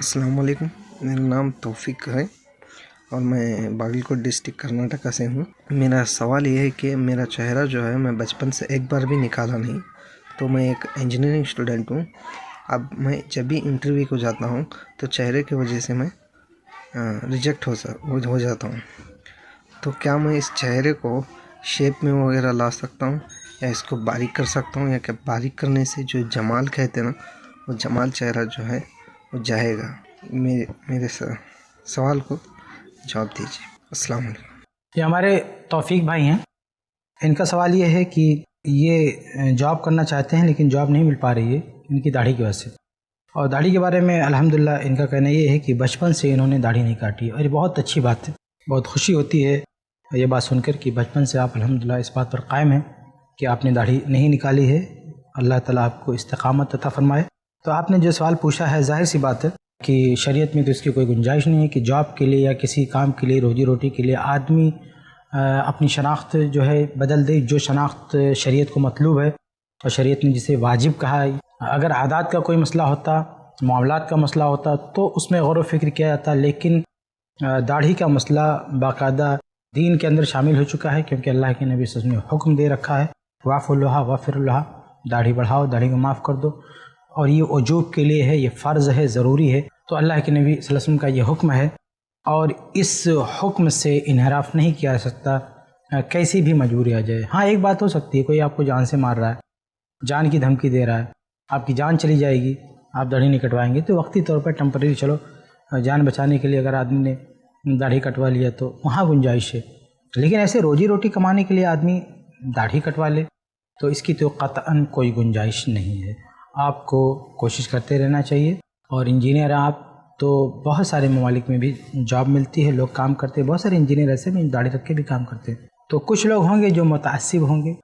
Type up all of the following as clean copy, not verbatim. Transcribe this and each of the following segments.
अस्सलाम वालेकुम। मेरा नाम तौफीक है और मैं बागलकोट डिस्ट्रिक्ट कर्नाटका से हूँ। मेरा सवाल ये है कि मेरा चेहरा जो है मैं बचपन से एक बार भी निकाला नहीं। तो मैं एक इंजीनियरिंग स्टूडेंट हूँ। अब मैं जब भी इंटरव्यू को जाता हूँ तो चेहरे की वजह से मैं रिजेक्ट हो जाता हूँ। तो क्या मैं इस चेहरे को शेप में वगैरह ला सकता हूँ या इसको बारीक कर सकता हूँ, या क्या बारीक करने से जो जमाल कहते हैं ना, वो जमाल चेहरा जो है वो जाएगा? मेरे सवाल को जवाब दीजिए। अस्सलाम वालेकुम। ये हमारे तौफीक भाई हैं। इनका सवाल ये है कि ये जॉब करना चाहते हैं लेकिन जॉब नहीं मिल पा रही है इनकी दाढ़ी की वजह से। और दाढ़ी के बारे में अल्हम्दुलिल्लाह इनका कहना ये है कि बचपन से इन्होंने दाढ़ी नहीं काटी है, और ये बहुत अच्छी बात है। बहुत खुशी होती है ये बात सुनकर कि बचपन से आप अल्हम्दुलिल्लाह इस बात पर कायम हैं कि आपने दाढ़ी नहीं निकाली है। अल्लाह ताला आपको इस्तिकामत अता फरमाए। तो आपने जो सवाल पूछा है, जाहिर सी बात है कि शरीयत में तो इसकी कोई गुंजाइश नहीं है कि जॉब के लिए या किसी काम के लिए, रोजी रोटी के लिए आदमी अपनी शनाख्त जो है बदल दे। जो शनाख्त शरीयत को मतलूब है और शरीयत ने जिसे वाजिब कहा है, अगर आदात का कोई मसला होता, मामलात का मसला होता तो उसमें गौर व फिक्र किया जाता, लेकिन दाढ़ी का मसला बाकायदा दीन के अंदर शामिल हो चुका है, क्योंकि अल्लाह के नबी सल्लल्लाहु अलैहि वसल्लम ने हुक्म दे रखा है, वाफ़ुल्लहा वाफ़िरुल्लाह, दाढ़ी बढ़ाओ, दाढ़ी को माफ़ कर दो। और ये वजूब के लिए है, ये फ़र्ज़ है, ज़रूरी है। तो अल्लाह के नबी सल्लल्लाहु अलैहि वसल्लम का ये हुक्म है और इस हुक्म से इन्हराफ नहीं किया जा सकता, कैसी भी मजबूरी आ जाए। हाँ, एक बात हो सकती है, कोई आपको जान से मार रहा है, जान की धमकी दे रहा है, आपकी जान चली जाएगी, आप दाढ़ी नहीं कटवाएंगे, तो वक्ती तौर पर टेम्परेरी, चलो जान बचाने के लिए अगर आदमी ने दाढ़ी कटवा लिया तो वहाँ गुंजाइश है। लेकिन ऐसे रोजी रोटी कमाने के लिए आदमी दाढ़ी कटवा ले तो इसकी तो कतअन कोई गुंजाइश नहीं है। आपको कोशिश करते रहना चाहिए। और इंजीनियर आप तो बहुत सारे ममालिक में भी जॉब मिलती है, लोग काम करते हैं, बहुत सारे इंजीनियर ऐसे भी दाढ़ी रख के भी काम करते हैं। तो कुछ लोग होंगे जो मुतअस्सिब होंगे,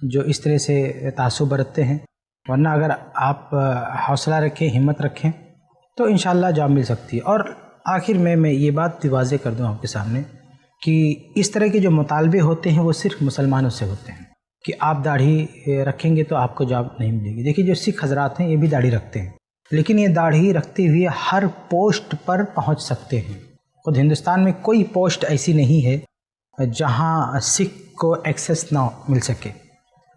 जो इस तरह से तासुब बरतते हैं, वरना अगर आप हौसला रखें, हिम्मत रखें तो इंशाअल्लाह जॉब मिल सकती है। और आखिर में मैं ये बात वाज़ेह कर दूं आपके सामने कि इस तरह के जो मुतालबे होते हैं वो सिर्फ मुसलमानों से होते हैं कि आप दाढ़ी रखेंगे तो आपको जॉब नहीं मिलेगी। देखिए, जो सिख हजरात हैं ये भी दाढ़ी रखते हैं, लेकिन ये दाढ़ी रखते हुए हर पोस्ट पर पहुंच सकते हैं। खुद हिंदुस्तान में कोई पोस्ट ऐसी नहीं है जहां सिख को एक्सेस ना मिल सके।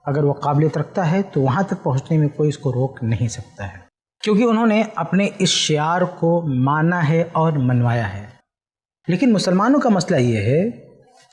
अगर वो काबिलियत रखता है तो वहां तक पहुंचने में कोई इसको रोक नहीं सकता है, क्योंकि उन्होंने अपने इस शियार को माना है और मनवाया है। लेकिन मुसलमानों का मसला ये है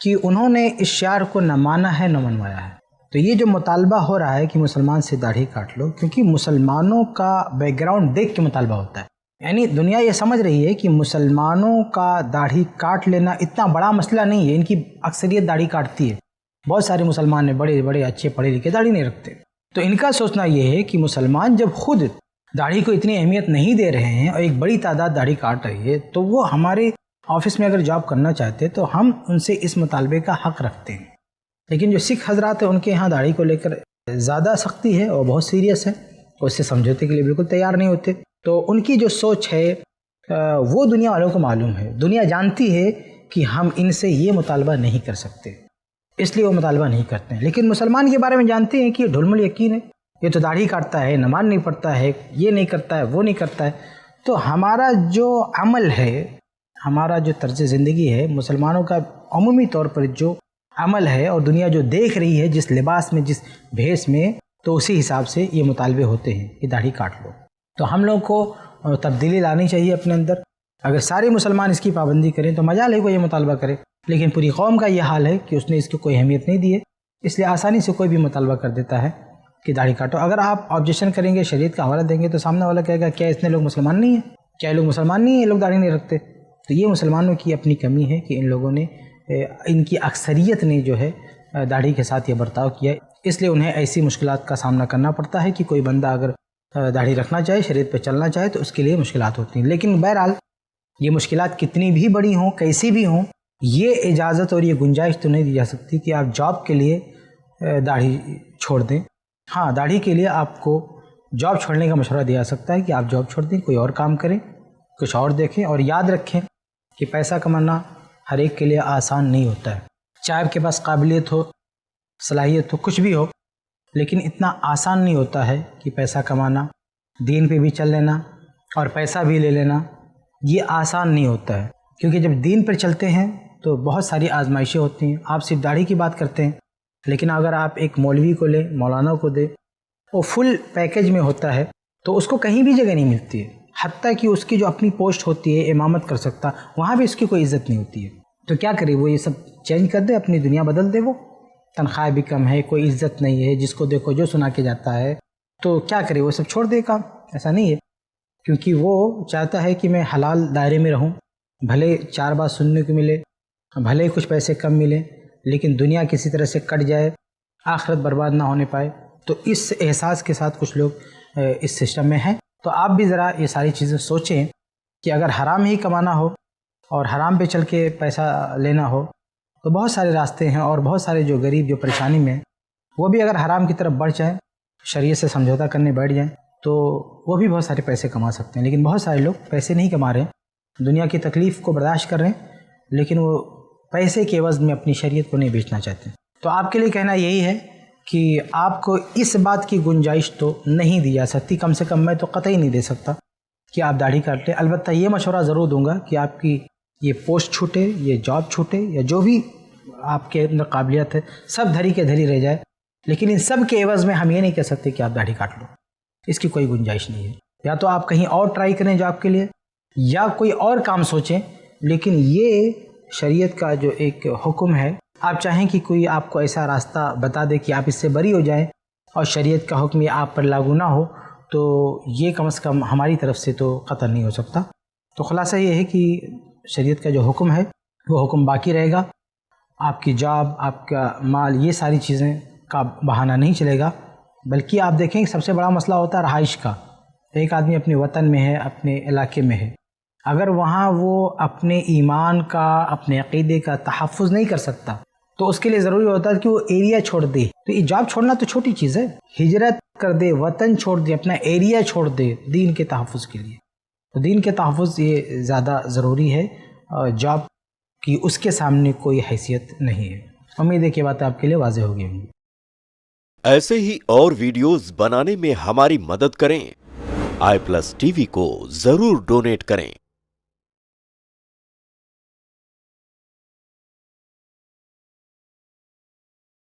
कि उन्होंने इस शियार को न माना है न मनवाया है। तो ये जो मुतालबा हो रहा है कि मुसलमान से दाढ़ी काट लो, क्योंकि मुसलमानों का बैकग्राउंड देख के मुतालबा होता है। यानी दुनिया ये समझ रही है कि मुसलमानों का दाढ़ी काट लेना इतना बड़ा मसला नहीं है, इनकी अक्सरियत दाढ़ी काटती है। बहुत सारे मुसलमान ने बड़े बड़े अच्छे पढ़े लिखे दाढ़ी नहीं रखते। तो इनका सोचना ये है कि मुसलमान जब खुद दाढ़ी को इतनी अहमियत नहीं दे रहे हैं और एक बड़ी तादाद दाढ़ी काट रही है, तो वो हमारे ऑफिस में अगर जॉब करना चाहते हैं तो हम उनसे इस मुतालबे का हक़ रखते हैं। लेकिन जो सिख हजरात हैं उनके यहाँ दाढ़ी को लेकर ज़्यादा सख्ती है और बहुत सीरियस है, उससे समझौते के लिए बिल्कुल तैयार नहीं होते। तो उनकी जो सोच है वो दुनिया वालों को मालूम है, दुनिया जानती है कि हम इनसे ये मुतालबा नहीं कर सकते, इसलिए वो मुतालबा नहीं करते हैं। लेकिन मुसलमान के बारे में जानते हैं कि ये ढुलमुल यकीन है, ये तो दाढ़ी काटता है, नमाज नहीं पढ़ता है, ये नहीं करता है, वो नहीं करता है। तो हमारा जो अमल है, हमारा जो तर्ज ज़िंदगी है, मुसलमानों का अमूमी तौर पर जो अमल है और दुनिया जो देख रही है जिस लिबास में, जिस भेस में, तो उसी हिसाब से ये मुतालबे होते हैं कि दाढ़ी काट लो। तो हम लोग को तब्दीली लानी चाहिए अपने अंदर। अगर सारे मुसलमान इसकी पाबंदी करें तो मजा ले को ये मुतालबा करे, लेकिन पूरी कौम का ये हाल है कि उसने इसकी कोई अहमियत नहीं दी है, इसलिए आसानी से कोई भी मुतालबा कर देता है कि दाढ़ी काटो। अगर आप ऑब्जेक्शन करेंगे, शरीयत का हवाला देंगे, तो सामने वाला कहेगा क्या इतने लोग मुसलमान नहीं है, क्या ये लोग मुसलमान नहीं है, ये लोग दाढ़ी नहीं रखते। तो ये मुसलमानों की अपनी कमी है कि इन लोगों ने, इनकी अक्सरियत ने जो है दाढ़ी के साथ ये बर्ताव किया, इसलिए उन्हें ऐसी मुश्किलात का सामना करना पड़ता है कि कोई बंदा अगर दाढ़ी रखना चाहे, शरीयत पे चलना चाहे, तो उसके लिए मुश्किलात होती हैं। लेकिन बहरहाल ये मुश्किलात कितनी भी बड़ी हों, कैसी भी हों, ये इजाज़त और ये गुंजाइश तो नहीं दी जा सकती कि आप जॉब के लिए दाढ़ी छोड़ दें। हाँ, दाढ़ी के लिए आपको जॉब छोड़ने का मशवरा दिया जा सकता है कि आप जॉब छोड़ दें, कोई और काम करें, कुछ और देखें। और याद रखें कि पैसा कमाना हर एक के लिए आसान नहीं होता है। चाहे आपके पास काबिलियत हो, सलाहियत हो, कुछ भी हो, लेकिन इतना आसान नहीं होता है कि पैसा कमाना, दीन पे भी चल लेना और पैसा भी ले लेना یہ آسان نہیں ہوتا ہے، کیونکہ جب دین پر چلتے ہیں تو بہت ساری آزمائشیں ہوتی ہیں. آپ صرف داڑھی کی بات کرتے ہیں، لیکن اگر آپ ایک مولوی کو لیں، مولانا کو دیں، وہ فل پیکج میں ہوتا ہے تو اس کو کہیں بھی جگہ نہیں ملتی ہے. حتیٰ کہ اس کی جو اپنی پوسٹ ہوتی ہے امامت کر سکتا، وہاں بھی اس کی کوئی عزت نہیں ہوتی ہے. تو کیا کرے وہ؟ یہ سب چینج کر دے، اپنی دنیا بدل دے. وہ تنخواہ بھی کم ہے، کوئی عزت نہیں ہے، جس کو دیکھو جو سنا کے جاتا ہے. تو کیا کرے وہ؟ سب چھوڑ دے کام؟ ایسا نہیں ہے، کیونکہ وہ چاہتا ہے کہ میں حلال دائرے میں رہوں، بھلے 4 بات سننے کو ملے، بھلے کچھ پیسے کم ملیں، لیکن دنیا کسی طرح سے کٹ جائے، آخرت برباد نہ ہونے پائے. تو اس احساس کے ساتھ کچھ لوگ اس سسٹم میں ہیں. تو آپ بھی ذرا یہ ساری چیزیں سوچیں کہ اگر حرام ہی کمانا ہو اور حرام پہ چل کے پیسہ لینا ہو تو بہت سارے راستے ہیں، اور بہت سارے جو غریب جو پریشانی میں ہیں وہ بھی اگر حرام کی طرف بڑھ جائیں، شریعت سے سمجھوتا کرنے بیٹھ جائیں تو وہ بھی بہت سارے پیسے کما سکتے ہیں. لیکن بہت سارے لوگ پیسے نہیں کما رہے ہیں، دنیا کی تکلیف کو برداشت کر رہے ہیں، لیکن وہ پیسے کے عوض میں اپنی شریعت کو نہیں بیچنا چاہتے. تو آپ کے لیے کہنا یہی ہے کہ آپ کو اس بات کی گنجائش تو نہیں دی جا سکتی، کم سے کم میں تو قطعی نہیں دے سکتا کہ آپ داڑھی کاٹ لیں. البتہ یہ مشورہ ضرور دوں گا کہ آپ کی یہ پوسٹ چھوٹے، یہ جاب چھوٹے، یا جو بھی آپ کے اندر قابلیت ہے سب دھری کے دھری رہ جائے، لیکن ان سب کے عوض میں ہم یہ نہیں کہہ سکتے کہ آپ داڑھی کاٹ لو. اس کی کوئی گنجائش نہیں ہے. یا تو آپ کہیں اور ٹرائی کریں جاب کے لیے، یا کوئی اور کام سوچیں. لیکن یہ شریعت کا جو ایک حکم ہے، آپ چاہیں کہ کوئی آپ کو ایسا راستہ بتا دے کہ آپ اس سے بری ہو جائیں اور شریعت کا حکم یہ آپ پر لاگو نہ ہو، تو یہ کم از کم ہماری طرف سے تو قطع نہیں ہو سکتا. تو خلاصہ یہ ہے کہ شریعت کا جو حکم ہے وہ حکم باقی رہے گا. آپ کی جاب، آپ کا مال، یہ ساری چیزیں کا بہانہ نہیں چلے گا. بلکہ آپ دیکھیں کہ سب سے بڑا مسئلہ ہوتا ہے رہائش کا. ایک آدمی اپنے وطن میں ہے، اپنے علاقے میں ہے، اگر وہاں وہ اپنے ایمان کا، اپنے عقیدے کا تحفظ نہیں کر سکتا تو اس کے لیے ضروری ہوتا ہے کہ وہ ایریا چھوڑ دے. تو یہ جاب چھوڑنا تو چھوٹی چیز ہے، ہجرت کر دے، وطن چھوڑ دے، اپنا ایریا چھوڑ دے دین کے تحفظ کے لیے. تو دین کے تحفظ یہ زیادہ ضروری ہے، جاب کی اس کے سامنے کوئی حیثیت نہیں ہے. امید ہے کہ بات آپ کے لیے واضح ہوگی. ایسے ہی اور ویڈیوز بنانے میں ہماری مدد کریں. i+ TV کو ضرور ڈونیٹ کریں.